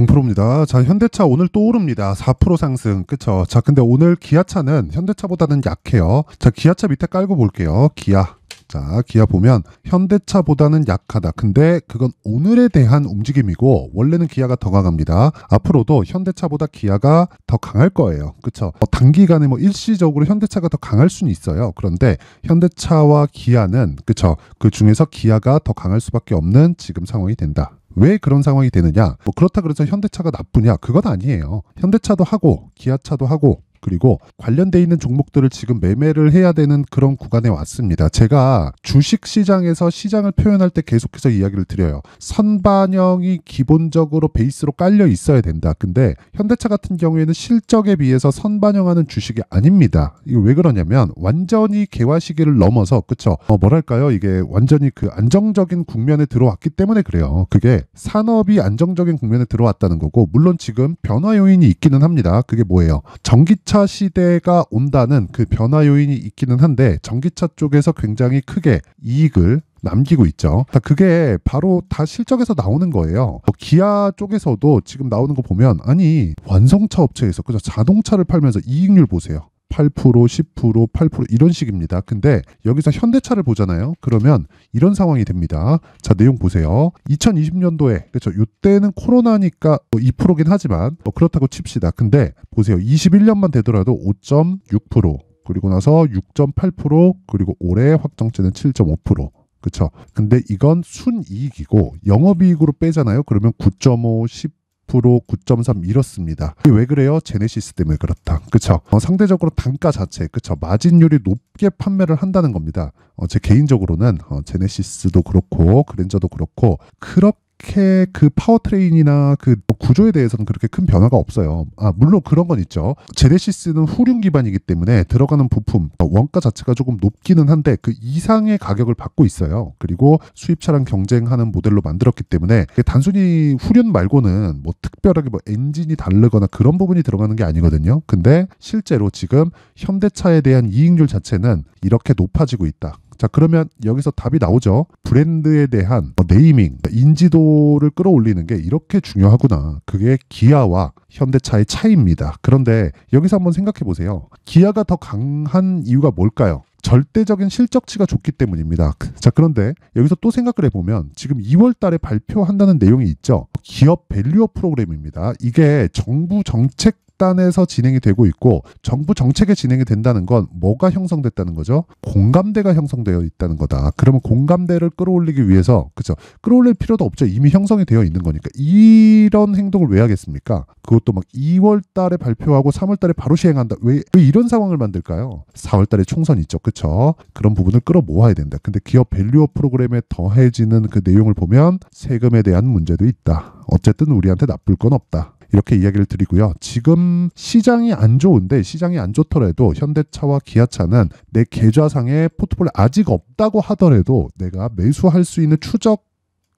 0%입니다. 자, 현대차 오늘 또 오릅니다. 4% 상승. 그쵸? 자, 근데 오늘 기아차는 현대차보다는 약해요. 자, 기아차 밑에 깔고 볼게요. 기아. 자, 기아 보면 현대차보다는 약하다. 근데 그건 오늘에 대한 움직임이고 원래는 기아가 더 강합니다. 앞으로도 현대차보다 기아가 더 강할 거예요. 그쵸? 단기간에 일시적으로 현대차가 더 강할 수는 있어요. 그런데 현대차와 기아는 그쵸? 그 중에서 기아가 더 강할 수밖에 없는 지금 상황이 된다. 왜 그런 상황이 되느냐? 그렇다 그래서 현대차가 나쁘냐? 그건 아니에요. 현대차도 하고 기아차도 하고 그리고 관련돼 있는 종목들을 지금 매매를 해야 되는 그런 구간에 왔습니다. 제가 주식시장에서 시장을 표현할 때 계속해서 이야기를 드려요. 선반영이 기본적으로 베이스로 깔려 있어야 된다. 근데 현대차 같은 경우에는 실적에 비해서 선반영하는 주식이 아닙니다. 이거 왜 그러냐면 완전히 개화 시기를 넘어서 그쵸? 뭐랄까요? 이게 완전히 그 안정적인 국면에 들어왔기 때문에 그래요. 그게 산업이 안정적인 국면에 들어왔다는 거고 물론 지금 변화 요인이 있기는 합니다. 그게 뭐예요? 전기차 시대가 온다는 그 변화 요인이 있기는 한데 전기차 쪽에서 굉장히 크게 이익을 남기고 있죠. 그게 바로 다 실적에서 나오는 거예요. 기아 쪽에서도 지금 나오는 거 보면 아니 완성차 업체에서 그죠? 자동차를 팔면서 이익률 보세요. 8%, 10%, 8% 이런 식입니다. 근데 여기서 현대차를 보잖아요. 그러면 이런 상황이 됩니다. 자, 내용 보세요. 2020년도에 그렇죠. 이때는 코로나니까 2%긴 하지만 그렇다고 칩시다. 근데 보세요. 21년만 되더라도 5.6% 그리고 나서 6.8% 그리고 올해 확정치는 7.5%. 그렇죠. 근데 이건 순이익이고 영업이익으로 빼잖아요. 그러면 9.5, 10 9.3 이렇습니다. 이게 왜 그래요? 제네시스 때문에 그렇다. 그쵸? 상대적으로 단가 자체, 그쵸? 마진율이 높게 판매를 한다는 겁니다. 제 개인적으로는 제네시스도 그렇고 그랜저도 그렇고 그렇게 그 파워트레인이나 그 구조에 대해서는 그렇게 큰 변화가 없어요. 물론 그런 건 있죠. 제네시스는 후륜 기반이기 때문에 들어가는 부품, 원가 자체가 조금 높기는 한데 그 이상의 가격을 받고 있어요. 그리고 수입차랑 경쟁하는 모델로 만들었기 때문에 단순히 후륜 말고는 특별하게 엔진이 다르거나 그런 부분이 들어가는 게 아니거든요. 근데 실제로 지금 현대차에 대한 이익률 자체는 이렇게 높아지고 있다. 자, 그러면 여기서 답이 나오죠. 브랜드에 대한 네이밍, 인지도를 끌어올리는 게 이렇게 중요하구나. 그게 기아와 현대차의 차이입니다. 그런데 여기서 한번 생각해 보세요. 기아가 더 강한 이유가 뭘까요? 절대적인 실적치가 좋기 때문입니다. 자, 그런데 여기서 또 생각을 해보면 지금 2월 달에 발표한다는 내용이 있죠. 기업 밸류업 프로그램입니다. 이게 정부 정책 단에서 진행이 되고 있고 정부 정책에 진행이 된다는 건 뭐가 형성됐다는 거죠? 공감대가 형성되어 있다는 거다. 그러면 공감대를 끌어올리기 위해서 그렇죠? 끌어올릴 필요도 없죠. 이미 형성이 되어 있는 거니까. 이런 행동을 왜 하겠습니까? 그것도 2월 달에 발표하고 3월 달에 바로 시행한다. 왜 이런 상황을 만들까요? 4월 달에 총선 있죠. 그렇죠? 그런 부분을 끌어모아야 된다. 근데 기업 밸류업 프로그램에 더해지는 그 내용을 보면 세금에 대한 문제도 있다. 어쨌든 우리한테 나쁠 건 없다. 이렇게 이야기를 드리고요. 지금 시장이 안 좋은데 시장이 안 좋더라도 현대차와 기아차는 내 계좌상에 포트폴리오 아직 없다고 하더라도 내가 매수할 수 있는 추적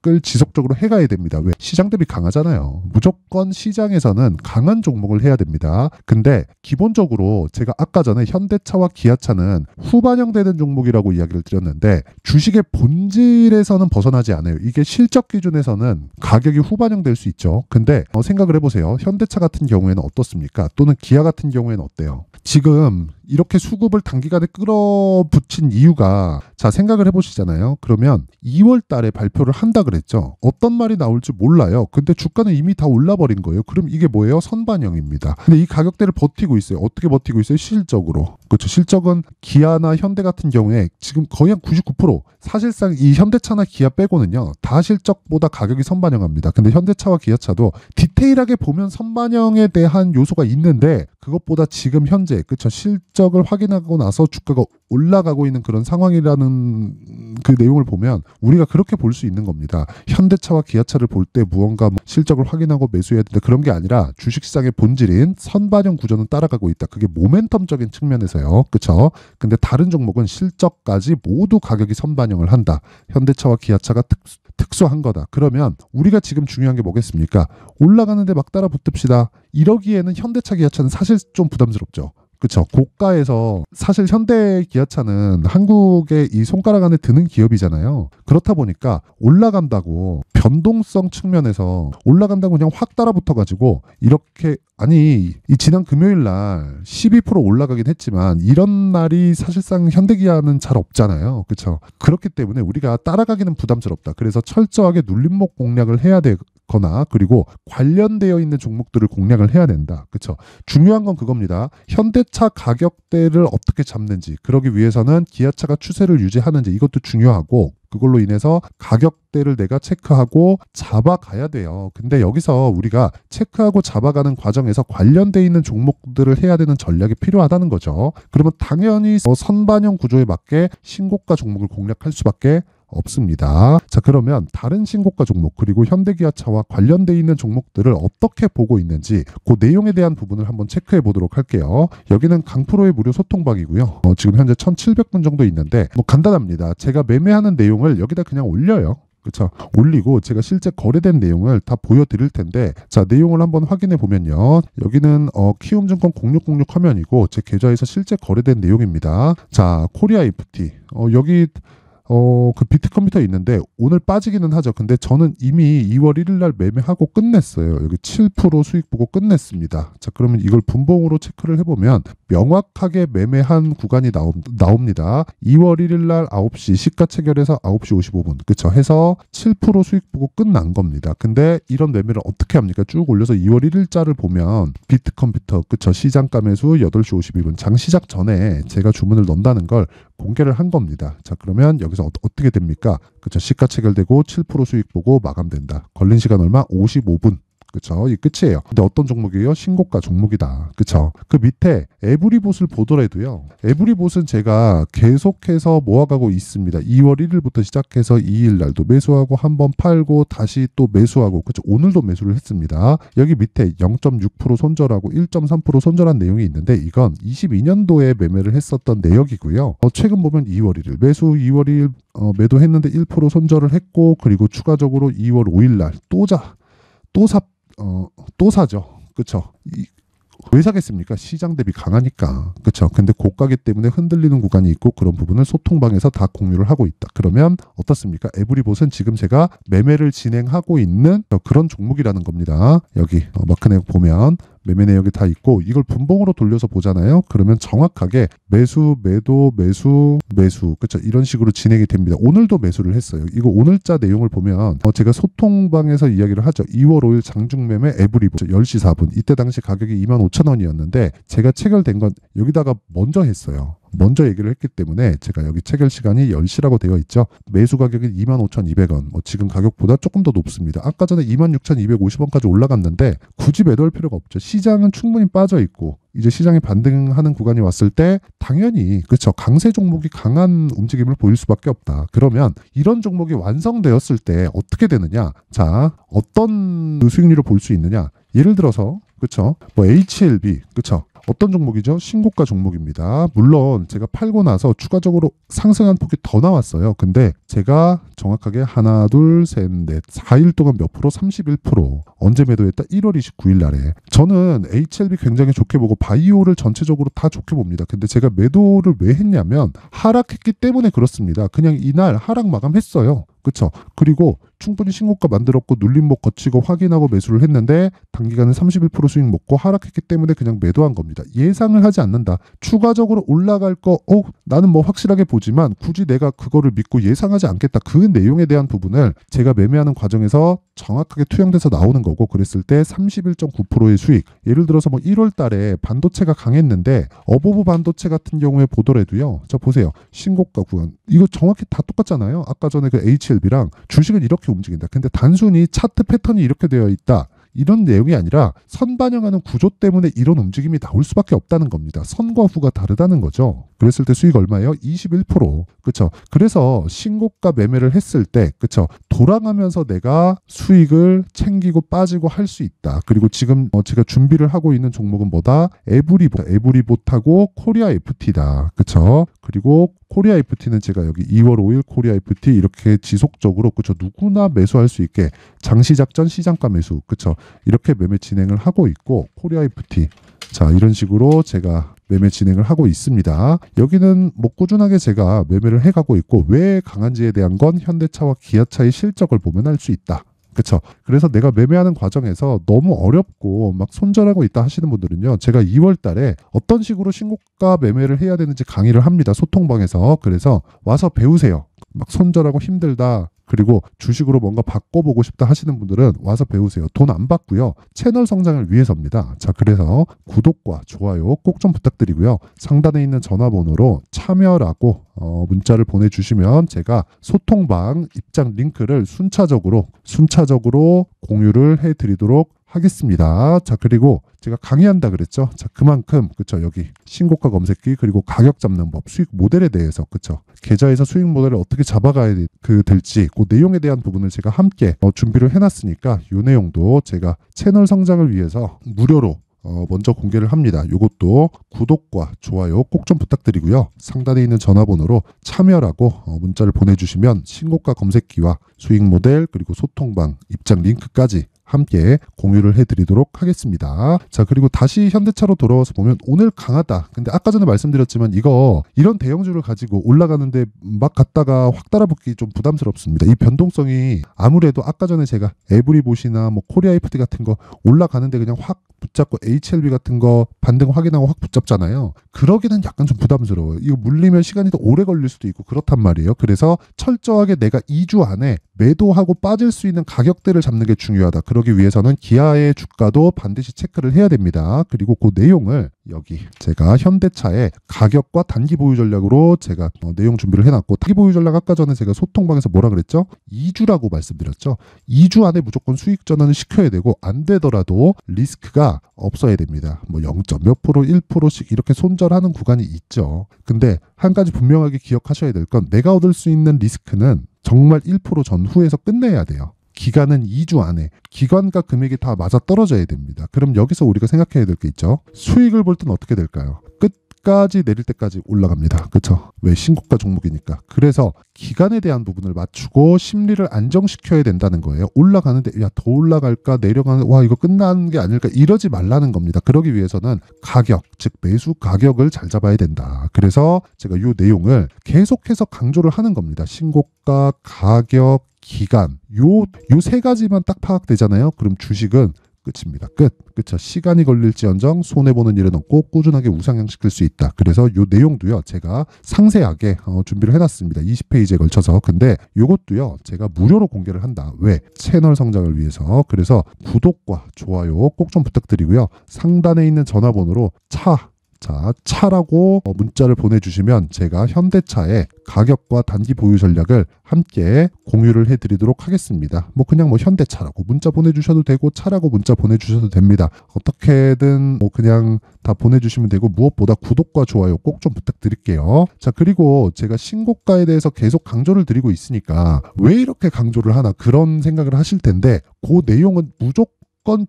을 지속적으로 해가야 됩니다. 왜? 시장 대비 강하잖아요. 무조건 시장에서는 강한 종목을 해야 됩니다. 근데 기본적으로 제가 아까 전에 현대차와 기아차는 후반영되는 종목이라고 이야기를 드렸는데 주식의 본질에서는 벗어나지 않아요. 이게 실적 기준에서는 가격이 후반영될 수 있죠. 근데 생각을 해보세요. 현대차 같은 경우에는 어떻습니까? 또는 기아 같은 경우에는 어때요? 지금 이렇게 수급을 단기간에 끌어붙인 이유가 자 생각을 해보시잖아요. 그러면 2월 달에 발표를 한다 그랬죠. 어떤 말이 나올지 몰라요. 근데 주가는 이미 다 올라버린 거예요. 그럼 이게 뭐예요? 선반영입니다. 근데 이 가격대를 버티고 있어요. 어떻게 버티고 있어요? 실적으로. 그렇죠. 실적은 기아나 현대 같은 경우에 지금 거의 한 99% 사실상 이 현대차나 기아 빼고는요. 다 실적보다 가격이 선반영합니다. 근데 현대차와 기아차도 디테일하게 보면 선반영에 대한 요소가 있는데 그것보다 지금 현재 그렇죠. 실적을 확인하고 나서 주가가 올라가고 있는 그런 상황이라는 그 내용을 보면 우리가 그렇게 볼 수 있는 겁니다. 현대차와 기아차를 볼 때 무언가 실적을 확인하고 매수해야 된다. 그런 게 아니라 주식시장의 본질인 선반영 구조는 따라가고 있다. 그게 모멘텀적인 측면에서요. 그렇죠? 근데 다른 종목은 실적까지 모두 가격이 선반영을 한다. 현대차와 기아차가 특수한 거다. 그러면 우리가 지금 중요한 게 뭐겠습니까? 올라가는데 막 따라 붙읍시다. 이러기에는 현대차 기아차는 사실 좀 부담스럽죠. 그쵸. 고가에서 사실 현대 기아차는 한국의 이 손가락 안에 드는 기업이잖아요. 그렇다 보니까 올라간다고 변동성 측면에서 올라간다고 그냥 확 따라붙어가지고 이렇게 아니 이 지난 금요일 날 12% 올라가긴 했지만 이런 날이 사실상 현대기아는 잘 없잖아요. 그렇죠? 그렇기 때문에 우리가 따라가기는 부담스럽다. 그래서 철저하게 눌림목 공략을 해야 되거나 그리고 관련되어 있는 종목들을 공략을 해야 된다. 그렇죠? 중요한 건 그겁니다. 현대차 가격대를 어떻게 잡는지 그러기 위해서는 기아차가 추세를 유지하는지 이것도 중요하고 그걸로 인해서 가격대를 내가 체크하고 잡아가야 돼요. 근데 여기서 우리가 체크하고 잡아가는 과정에서 관련돼 있는 종목들을 해야 되는 전략이 필요하다는 거죠. 그러면 당연히 선반영 구조에 맞게 신고가 종목을 공략할 수밖에 없습니다. 자, 그러면 다른 신고가 종목 그리고 현대기아차와 관련돼 있는 종목들을 어떻게 보고 있는지 그 내용에 대한 부분을 한번 체크해 보도록 할게요. 여기는 강프로의 무료 소통방이고요. 지금 현재 1700분 정도 있는데 뭐 간단합니다. 제가 매매하는 내용을 여기다 그냥 올려요. 그렇죠. 올리고 제가 실제 거래된 내용을 다 보여드릴 텐데 자 내용을 한번 확인해 보면요. 여기는 키움증권 0606 화면이고 제 계좌에서 실제 거래된 내용입니다. 자 코리아 FT 여기 그 비트컴퓨터 있는데 오늘 빠지기는 하죠. 근데 저는 이미 2월 1일 날 매매하고 끝냈어요. 여기 7% 수익 보고 끝냈습니다. 자, 그러면 이걸 분봉으로 체크를 해보면 명확하게 매매한 구간이 나옵니다. 2월 1일 날 9시 시가 체결해서 9시 55분. 그쵸? 해서 7% 수익 보고 끝난 겁니다. 근데 이런 매매를 어떻게 합니까? 쭉 올려서 2월 1일자를 보면 비트컴퓨터 그쵸? 시장가 매수 8시 52분 장 시작 전에 제가 주문을 넣는다는 걸 공개를 한 겁니다. 자, 그러면 여기서 어떻게 됩니까? 그쵸? 시가 체결되고 7% 수익 보고 마감된다. 걸린 시간 얼마? 55분. 그쵸? 이 끝이에요. 근데 어떤 종목이에요? 신고가 종목이다. 그쵸? 그 밑에 에브리봇을 보더라도요. 에브리봇은 제가 계속해서 모아가고 있습니다. 2월 1일부터 시작해서 2일 날도 매수하고 한번 팔고 다시 또 매수하고 그쵸? 오늘도 매수를 했습니다. 여기 밑에 0.6% 손절하고 1.3% 손절한 내용이 있는데 이건 22년도에 매매를 했었던 내역이고요. 최근 보면 2월 1일 매수 2월 1일 매도했는데 1% 손절을 했고 그리고 추가적으로 2월 5일 날 또 사죠. 그쵸? 왜 사겠습니까? 시장 대비 강하니까. 그쵸? 근데 고가기 때문에 흔들리는 구간이 있고 그런 부분을 소통방에서 다 공유를 하고 있다. 그러면 어떻습니까? 에브리봇은 지금 제가 매매를 진행하고 있는 그런 종목이라는 겁니다. 여기 마크 내역 보면 매매 내역이 다 있고 이걸 분봉으로 돌려서 보잖아요. 그러면 정확하게 매수, 매도, 매수, 매수 그쵸? 이런 식으로 진행이 됩니다. 오늘도 매수를 했어요. 이거 오늘자 내용을 보면 제가 소통방에서 이야기를 하죠. 2월 5일 장중매매 에브리봇 10시 4분 이때 당시 가격이 25,000원이었는데 제가 체결된 건 여기다가 먼저 했어요. 먼저 얘기를 했기 때문에 제가 여기 체결 시간이 10시라고 되어 있죠. 매수 가격이 25,200원. 지금 가격보다 조금 더 높습니다. 아까 전에 26,250원까지 올라갔는데 굳이 매도할 필요가 없죠. 시장은 충분히 빠져 있고 이제 시장이 반등하는 구간이 왔을 때 당연히 그렇죠. 강세 종목이 강한 움직임을 보일 수밖에 없다. 그러면 이런 종목이 완성되었을 때 어떻게 되느냐? 자, 어떤 수익률을 볼 수 있느냐? 예를 들어서 그렇죠. HLB 그렇죠. 어떤 종목이죠? 신고가 종목입니다. 물론 제가 팔고 나서 추가적으로 상승한 폭이 더 나왔어요. 근데 제가 정확하게 하나, 둘, 셋, 넷, 4일 동안 몇 프로? 31%. 언제 매도했다? 1월 29일 날에. 저는 HLB 굉장히 좋게 보고 바이오를 전체적으로 다 좋게 봅니다. 근데 제가 매도를 왜 했냐면 하락했기 때문에 그렇습니다. 그냥 이날 하락 마감했어요. 그쵸? 그리고 충분히 신고가 만들었고 눌림목 거치고 확인하고 매수를 했는데 단기간에 31% 수익 먹고 하락했기 때문에 그냥 매도한 겁니다. 예상을 하지 않는다. 추가적으로 올라갈 거 나는 뭐 확실하게 보지만 굳이 내가 그거를 믿고 예상하지 않겠다. 그 내용에 대한 부분을 제가 매매하는 과정에서 정확하게 투영돼서 나오는 거고 그랬을 때 31.9%의 수익. 예를 들어서 뭐 1월 달에 반도체가 강했는데 어보브 반도체 같은 경우에 보더라도요. 자 보세요. 신고가 구간. 이거 정확히 다 똑같잖아요. 아까 전에 그 HLB랑 주식은 이렇게 움직인다. 근데 단순히 차트 패턴이 이렇게 되어 있다. 이런 내용이 아니라 선 반영하는 구조 때문에 이런 움직임이 나올 수밖에 없다는 겁니다. 선과 후가 다르다는 거죠. 그랬을 때 수익 얼마예요? 21%. 그렇죠? 그래서 신고가 매매를 했을 때 그렇죠? 돌아가면서 내가 수익을 챙기고 빠지고 할 수 있다. 그리고 지금 제가 준비를 하고 있는 종목은 뭐다? 에브리봇하고 코리아 FT다. 그렇죠? 그리고 코리아 FT는 제가 여기 2월 5일 코리아 FT 이렇게 지속적으로 그렇죠? 누구나 매수할 수 있게 장시작전 시장가 매수 그렇죠? 이렇게 매매 진행을 하고 있고 코리아 FT 자 이런 식으로 제가 매매 진행을 하고 있습니다. 여기는 뭐 꾸준하게 제가 매매를 해가고 있고, 왜 강한지에 대한 건 현대차와 기아차의 실적을 보면 알 수 있다. 그쵸? 그래서 내가 매매하는 과정에서 너무 어렵고 막 손절하고 있다 하시는 분들은요, 제가 2월 달에 어떤 식으로 신고가 매매를 해야 되는지 강의를 합니다. 소통방에서. 그래서 와서 배우세요. 막 손절하고 힘들다, 그리고 주식으로 뭔가 바꿔보고 싶다 하시는 분들은 와서 배우세요. 돈 안 받고요. 채널 성장을 위해서입니다. 자, 그래서 구독과 좋아요 꼭 좀 부탁드리고요. 상단에 있는 전화번호로 참여라고 문자를 보내주시면 제가 소통방 입장 링크를 순차적으로 공유를 해드리도록 하겠습니다. 자, 그리고 제가 강의한다 그랬죠. 자, 그만큼 그쵸, 여기 신고가 검색기, 그리고 가격 잡는 법, 수익 모델에 대해서, 그쵸, 계좌에서 수익 모델을 어떻게 잡아가야 될지 그 내용에 대한 부분을 제가 함께 준비를 해놨으니까, 이 내용도 제가 채널 성장을 위해서 무료로 먼저 공개를 합니다. 이것도 구독과 좋아요 꼭 좀 부탁드리고요. 상단에 있는 전화번호로 참여라고 문자를 보내주시면 신고가 검색기와 수익 모델, 그리고 소통방 입장 링크까지 함께 공유를 해드리도록 하겠습니다. 자, 그리고 다시 현대차로 돌아와서 보면 오늘 강하다. 근데 아까 전에 말씀드렸지만 이런 대형주를 가지고 올라가는데 막 갔다가 확 따라붙기 좀 부담스럽습니다. 이 변동성이 아무래도 아까 전에 제가 에브리봇이나 뭐 코리아 FT 같은 거 올라가는데 그냥 확 붙잡고, HLB 같은 거 반등 확인하고 확 붙잡잖아요. 그러기는 약간 좀 부담스러워요. 이거 물리면 시간이 더 오래 걸릴 수도 있고 그렇단 말이에요. 그래서 철저하게 내가 2주 안에 매도하고 빠질 수 있는 가격대를 잡는 게 중요하다. 그러기 위해서는 기아의 주가도 반드시 체크를 해야 됩니다. 그리고 그 내용을 여기 제가 현대차의 가격과 단기 보유 전략으로 제가 내용 준비를 해놨고, 단기 보유 전략 아까 전에 제가 소통방에서 뭐라 그랬죠? 2주라고 말씀드렸죠. 2주 안에 무조건 수익 전환을 시켜야 되고, 안 되더라도 리스크가 없어야 됩니다. 뭐 0. 몇 프로, 1%씩 이렇게 손절하는 구간이 있죠. 근데 한 가지 분명하게 기억하셔야 될 건, 내가 얻을 수 있는 리스크는 정말 1% 전후에서 끝내야 돼요. 기간은 2주 안에 기간과 금액이 다 맞아 떨어져야 됩니다. 그럼 여기서 우리가 생각해야 될 게 있죠. 수익을 볼 땐 어떻게 될까요? 끝까지 내릴 때까지 올라갑니다. 그렇죠? 왜? 신고가 종목이니까. 그래서 기간에 대한 부분을 맞추고 심리를 안정시켜야 된다는 거예요. 올라가는데 야, 더 올라갈까, 내려가는, 와, 이거 끝나는 게 아닐까, 이러지 말라는 겁니다. 그러기 위해서는 가격, 즉 매수 가격을 잘 잡아야 된다. 그래서 제가 이 내용을 계속해서 강조를 하는 겁니다. 신고가, 가격, 기간, 요 세 가지만 딱 파악되잖아요. 그럼 주식은 끝입니다. 그쵸? 시간이 걸릴지언정 손해보는 일은 없고 꾸준하게 우상향시킬 수 있다. 그래서 요 내용도요, 제가 상세하게 준비를 해놨습니다. 20페이지에 걸쳐서. 근데 요것도요, 제가 무료로 공개를 한다. 왜? 채널 성장을 위해서. 그래서 구독과 좋아요 꼭 좀 부탁드리고요. 상단에 있는 전화번호로 차라고 문자를 보내주시면 제가 현대차의 가격과 단기 보유 전략을 함께 공유를 해드리도록 하겠습니다. 뭐 그냥 뭐 현대차라고 문자 보내주셔도 되고, 차라고 문자 보내주셔도 됩니다. 어떻게든 뭐 그냥 다 보내주시면 되고, 무엇보다 구독과 좋아요 꼭 좀 부탁드릴게요. 자, 그리고 제가 신고가에 대해서 계속 강조를 드리고 있으니까 왜 이렇게 강조를 하나, 그런 생각을 하실 텐데, 그 내용은 무조건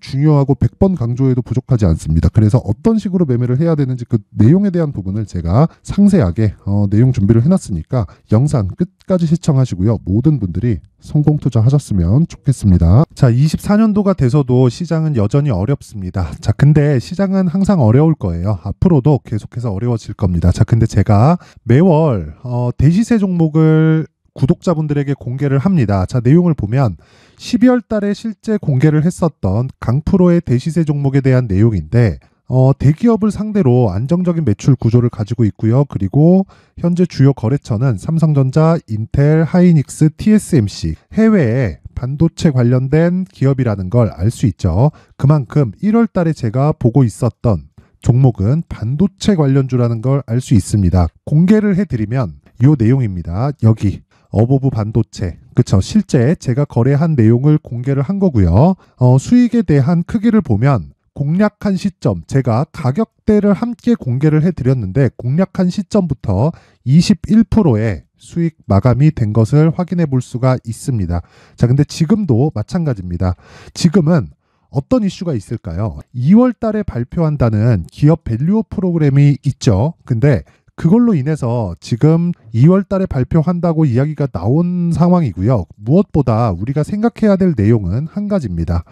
중요하고 100번 강조해도 부족하지 않습니다. 그래서 어떤 식으로 매매를 해야 되는지 그 내용에 대한 부분을 제가 상세하게 내용 준비를 해놨으니까 영상 끝까지 시청하시고요. 모든 분들이 성공 투자하셨으면 좋겠습니다. 자, 24년도가 돼서도 시장은 여전히 어렵습니다. 자, 근데 시장은 항상 어려울 거예요. 앞으로도 계속해서 어려워질 겁니다. 자, 근데 제가 매월 대시세 종목을 구독자분들에게 공개를 합니다. 자, 내용을 보면 12월 달에 실제 공개를 했었던 강프로의 대시세 종목에 대한 내용인데, 대기업을 상대로 안정적인 매출 구조를 가지고 있고요. 그리고 현재 주요 거래처는 삼성전자, 인텔, 하이닉스, TSMC, 해외에 반도체 관련된 기업이라는 걸 알 수 있죠. 그만큼 1월 달에 제가 보고 있었던 종목은 반도체 관련주라는 걸 알 수 있습니다. 공개를 해드리면 이 내용입니다. 여기 어보브 반도체, 그쵸? 실제 제가 거래한 내용을 공개를 한 거고요. 수익에 대한 크기를 보면 공략한 시점, 제가 가격대를 함께 공개를 해드렸는데 공략한 시점부터 21%의 수익 마감이 된 것을 확인해 볼 수가 있습니다. 자, 근데 지금도 마찬가지입니다. 지금은 어떤 이슈가 있을까요? 2월 달에 발표한다는 기업 밸류업 프로그램이 있죠. 근데 그걸로 인해서 지금 2월 달에 발표한다고 이야기가 나온 상황이고요. 무엇보다 우리가 생각해야 될 내용은 한 가지입니다.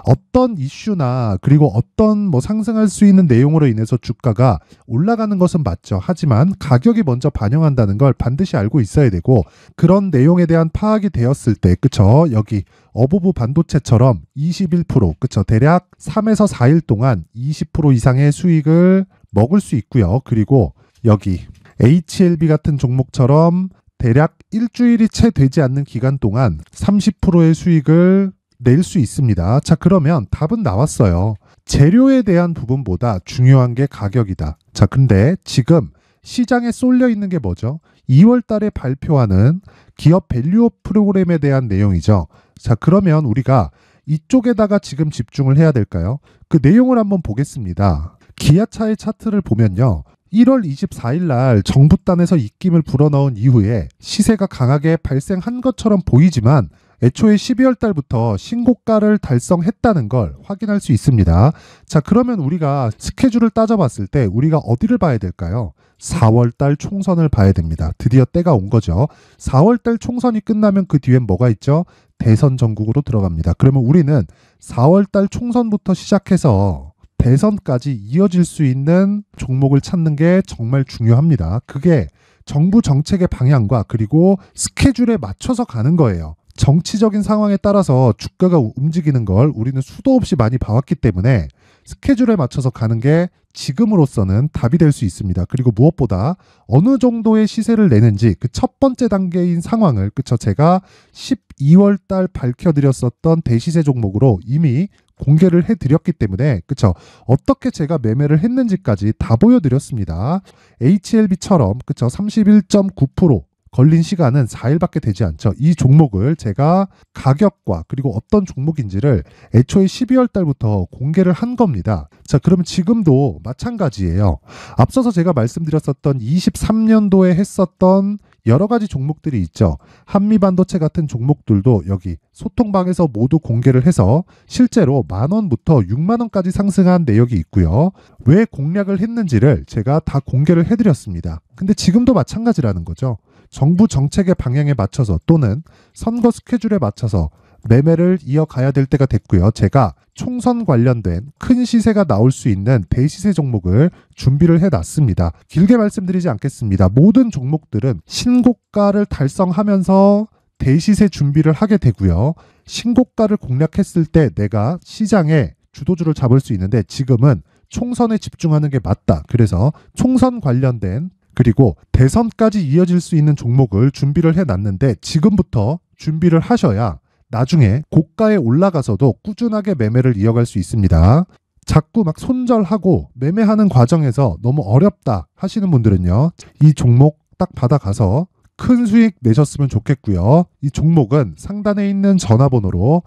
어떤 이슈나 그리고 어떤 뭐 상승할 수 있는 내용으로 인해서 주가가 올라가는 것은 맞죠. 하지만 가격이 먼저 반영한다는 걸 반드시 알고 있어야 되고, 그런 내용에 대한 파악이 되었을 때, 그쵸? 여기 어부부 반도체처럼 21%, 그쵸? 대략 3에서 4일 동안 20% 이상의 수익을 먹을 수 있고요. 그리고 여기 HLB 같은 종목처럼 대략 일주일이 채 되지 않는 기간 동안 30%의 수익을 낼 수 있습니다. 자, 그러면 답은 나왔어요. 재료에 대한 부분보다 중요한 게 가격이다. 자, 근데 지금 시장에 쏠려 있는 게 뭐죠? 2월 달에 발표하는 기업 밸류업 프로그램에 대한 내용이죠. 자, 그러면 우리가 이쪽에다가 지금 집중을 해야 될까요? 그 내용을 한번 보겠습니다. 기아차의 차트를 보면요. 1월 24일 날 정부단에서 입김을 불어넣은 이후에 시세가 강하게 발생한 것처럼 보이지만 애초에 12월 달부터 신고가를 달성했다는 걸 확인할 수 있습니다. 자, 그러면 우리가 스케줄을 따져봤을 때 우리가 어디를 봐야 될까요? 4월 달 총선을 봐야 됩니다. 드디어 때가 온 거죠. 4월 달 총선이 끝나면 그 뒤엔 뭐가 있죠? 대선 전국으로 들어갑니다. 그러면 우리는 4월 달 총선부터 시작해서 대선까지 이어질 수 있는 종목을 찾는 게 정말 중요합니다. 그게 정부 정책의 방향과 그리고 스케줄에 맞춰서 가는 거예요. 정치적인 상황에 따라서 주가가 움직이는 걸 우리는 수도 없이 많이 봐왔기 때문에 스케줄에 맞춰서 가는 게 지금으로서는 답이 될 수 있습니다. 그리고 무엇보다 어느 정도의 시세를 내는지 그 첫 번째 단계인 상황을, 그쵸, 제가 12월 달 밝혀드렸었던 대시세 종목으로 이미 공개를 해드렸기 때문에, 그쵸, 어떻게 제가 매매를 했는지까지 다 보여드렸습니다. HLB처럼, 그쵸, 31.9% 걸린 시간은 4일밖에 되지 않죠. 이 종목을 제가 가격과 그리고 어떤 종목인지를 애초에 12월 달부터 공개를 한 겁니다. 자, 그러면 지금도 마찬가지예요. 앞서서 제가 말씀드렸었던 23년도에 했었던 여러 가지 종목들이 있죠. 한미반도체 같은 종목들도 여기 소통방에서 모두 공개를 해서 실제로 10,000원부터 60,000원까지 상승한 내역이 있고요. 왜 공략을 했는지를 제가 다 공개를 해드렸습니다. 근데 지금도 마찬가지라는 거죠. 정부 정책의 방향에 맞춰서 또는 선거 스케줄에 맞춰서 매매를 이어가야 될 때가 됐고요. 제가 총선 관련된 큰 시세가 나올 수 있는 대시세 종목을 준비를 해놨습니다. 길게 말씀드리지 않겠습니다. 모든 종목들은 신고가를 달성하면서 대시세 준비를 하게 되고요. 신고가를 공략했을 때 내가 시장에 주도주를 잡을 수 있는데 지금은 총선에 집중하는 게 맞다. 그래서 총선 관련된 그리고 대선까지 이어질 수 있는 종목을 준비를 해놨는데 지금부터 준비를 하셔야 나중에 고가에 올라가서도 꾸준하게 매매를 이어갈 수 있습니다. 자꾸 막 손절하고 매매하는 과정에서 너무 어렵다 하시는 분들은요. 이 종목 딱 받아가서 큰 수익 내셨으면 좋겠고요. 이 종목은 상단에 있는 전화번호로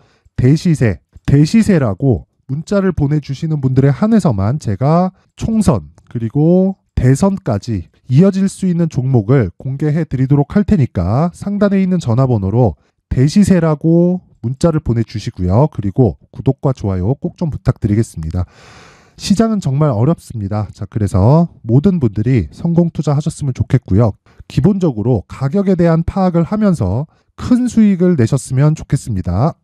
대시세라고 문자를 보내주시는 분들에 한해서만 제가 총선 그리고 대선까지 이어질 수 있는 종목을 공개해 드리도록 할 테니까 상단에 있는 전화번호로 대시세라고 문자를 보내주시고요. 그리고 구독과 좋아요 꼭 좀 부탁드리겠습니다. 시장은 정말 어렵습니다. 자, 그래서 모든 분들이 성공 투자하셨으면 좋겠고요. 기본적으로 가격에 대한 파악을 하면서 큰 수익을 내셨으면 좋겠습니다.